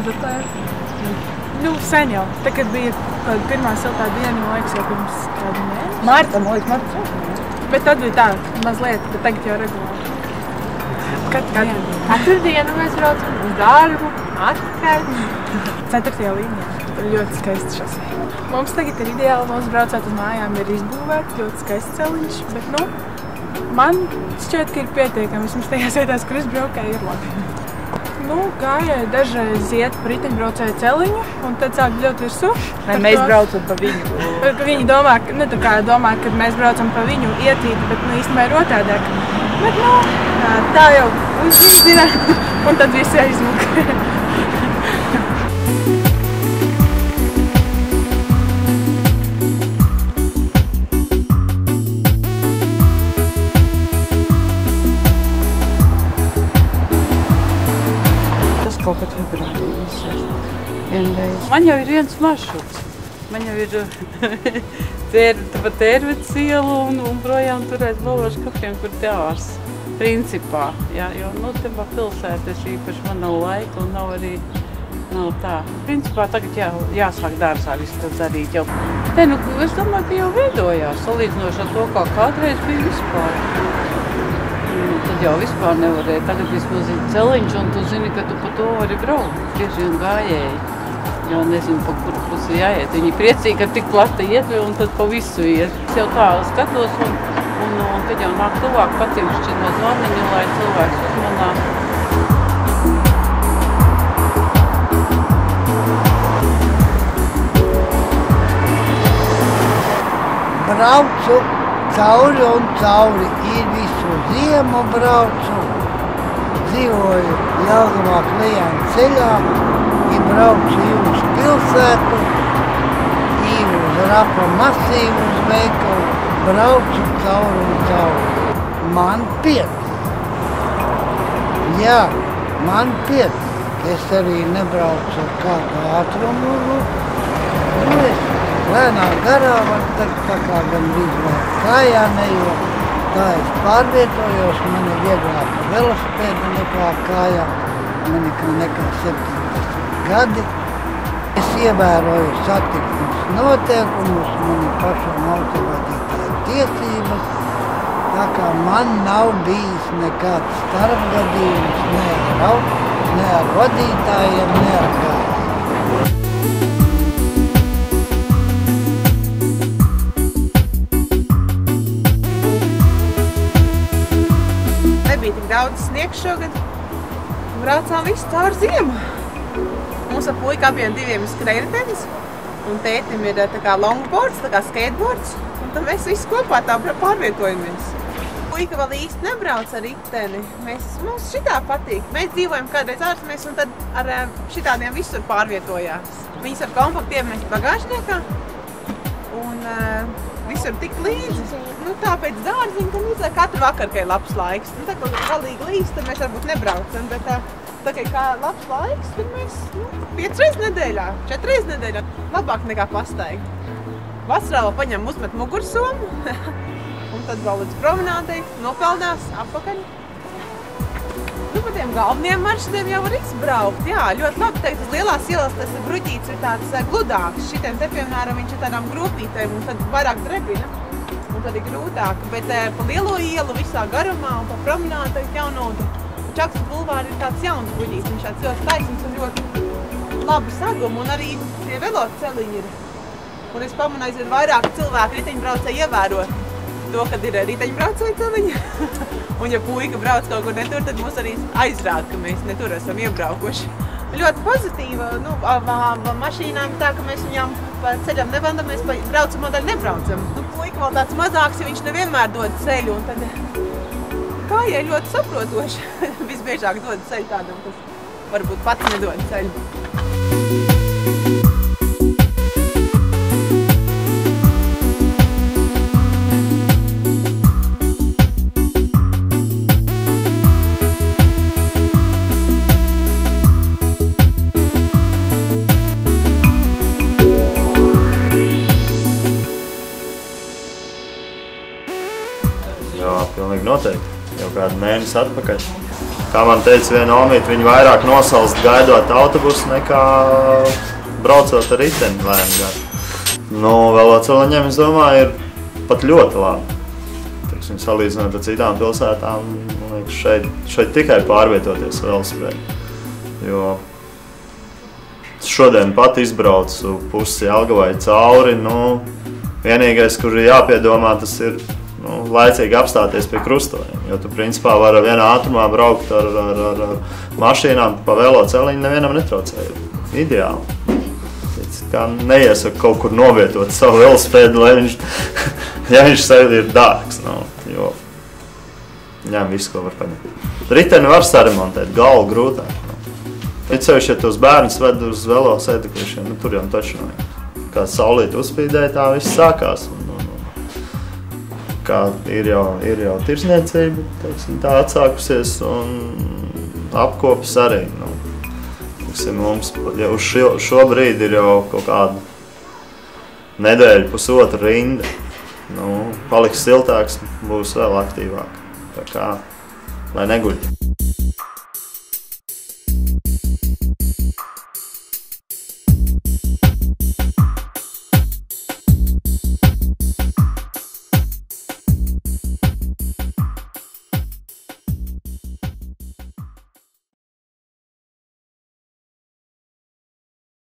rotēju. Nu, sen jau. Tā, kad bija pirmā siltā diena, man liekas, jau pirms kādu mēnesi. Marta, man liekas, Marta. Bet tad bija tā, mazliet, bet tagad jau regulāri. Katru dienu mēs braucam uz darbu, atpakaļ. 4. līnijā. Ļoti skaisti šosei. Mums tagad ir ideāli, mums braucot uz mājām ir izbūvēts, ļoti skaists celiņš, bet, nu, man šķiet, ka ir pietiekami. Vismaz tajās vietās, kur es braukāju, ir labi. Nu, gājēji dažreiz iet pa riteņbraucēju celiņu un tad sāk bļaut virsū. Vai mēs braucam pa viņu? Viņi domā, ka mēs braucam pa viņu ietīt, bet īstenībā ir otādāk. Bet, tā jau uzzina un tad visi aizmuk. Kaut kad vienreiz. Man jau ir viens maršruts. Man jau ir pa Tērvetes ielu un projām turēt Baložu kafiem, kur teārs. Principā, jā, jo, tībā pilsētas īpaši man nav laika un nav tā. Principā tagad jāsāk dārzā visu to darīt jau. Es domāju, ka jau veidojās, salīdzinoši ar to, kā kādreiz bija vispār. Tad jau vispār nevarēja. Tagad vismaz ir celiņš, un tu zini, ka tu pa to vari braukt. Tieši un gājēji. Jo nezinu, pa kuru pusi jāiet. Viņi priecīgi, ka tik plata ietve, un tad pa visu iet. Es jau tā skatos, un tad jau nāk tuvāk patimšķi no zvaniņu, lai cilvēks uzmanā. Braucu cauri un cauri. Ir visu ziemu braucu. Dzīvoju Jelgavā Klijāna ceļā. Ir braucu uz pilsētu. Ir uz Rapa masīvu uz veikalu. Braucu cauri un cauri. Man pietiek. Jā, man pietiek. Es arī nebraucu ar kādu ātrumu. Es lēnā garā var teikt, tā kā gan līdz kājā nejo. Tā es pārvietojos, man ir vieglāk velosipēdu nekā kājā. Man ir nekā 70 gadi. Es ievēroju satiksmes noteikumus, man ir pašam autovadītāju tiesības. Tā kā man nav bijis nekāds starpgadījums ne ar vadītājiem, ne ar gājiem. Nebija tik daudz sniegs šogad. Braucām visu caur ziemu. Mums ar puika abiem diviem ir skrējritenis. Un tētim ir tā kā longboards, tā kā skateboards. Un tad mēs visi kopā tā pārvietojamies. Puika vēl īsti nebrauc ar riteni. Mums šitā patīk. Mēs dzīvojam kādreiz ārzemēs un tad ar šitādiem visur pārvietojās. Viņas ar kompaktiem mēs bagāžniekā. Un visur tik līdzi. Tā pēc dārziņa, tad mums katru vakaru, ka ir labs laiks. Tā kā galīgi līdz, tad mēs varbūt nebraucam, bet tā kā ir labs laiks, tad mēs 5 reizes nedēļā, 4 reizes nedēļā. Labāk nekā pastaigi. Vasarā vēl paņem uzmet mugursomu, un tad vēl līdz promenādei, nopeldās, apakaļ. Pa tiem galveniem maršrutiem jau var izbraukt. Jā, ļoti labi teikt, uz lielās ielas tas bruģīts ir tāds gludāks. Šitiem te, piemēram, viņš ir tādām grupītēm un tad vairāk drebina. Un tad ir grūtāk, bet pa lielo ielu visā garumā un pa promenādu jaunota. Čaksas bulvāri ir tāds jauns buļģīts, viņš tāds ļoti taisns un ļoti labi sagumi un arī tie veloceliņi ir. Un es pamanu aizvien vairāk cilvēku riteņbraucēji ievēro to, kad ir riteņbraucēji celiņi. Un ja puika brauc kaut kur netur, tad mūs arī aizrāda, ka mēs netur esam iebraukuši. Ļoti pozitīva, mašīnām tā, ka mēs viņām pa ceļam nevandam, mēs pa braucamo daļu nebraucam. Puika vēl tāds mazāks, ja viņš nevienmēr dod ceļu, un tad kājai ļoti saprotoši. Visbiežāk dod ceļu tādam, kas varbūt pats nedod ceļu. Jā, pilnīgi noteikti. Jau kādu mēnesi atpakaļ. Kā man teica viena omīte, viņi vairāk nosalst gaidot autobusu nekā braucot ar riteni lēnu gadu. Nu, Veloceliņiem, es domāju, ir pat ļoti labi. Teiksim, salīdzinot ar citām pilsētām, man liekas, šeit tikai pārvietoties velosipēdi. Jo šodien pat izbraucu pusi Jelgavai cauri, nu, vienīgais, kur ir jāpiedomā, tas ir laicīgi apstāties pie krustojuma, jo tu principā vari vienā ātrumā braukt ar mašīnām pa veloceliņu, nevienam netraucēju. Ideāli. Kā neiesaku kaut kur novietot savu velosipēdu, lai viņš, ja viņš sev ir dārgs, jo ņem visu, ko var paņemt. Riteni var saremontēt, galvu grūtāk. Ceļš, ja tos bērnus ved uz velosēdekļiem, tur jau taču nav. Kā saulīt uzspīdēja, tā viss sākās. Kā ir jau tirsniecība, teiksim, tā atsākusies, un apkopis arī. Teiksim, mums jau uz šobrīd ir jau kaut kāda nedēļa, pusotra rinda. Paliks siltāks, būs vēl aktīvāk. Tā kā, lai neguļ.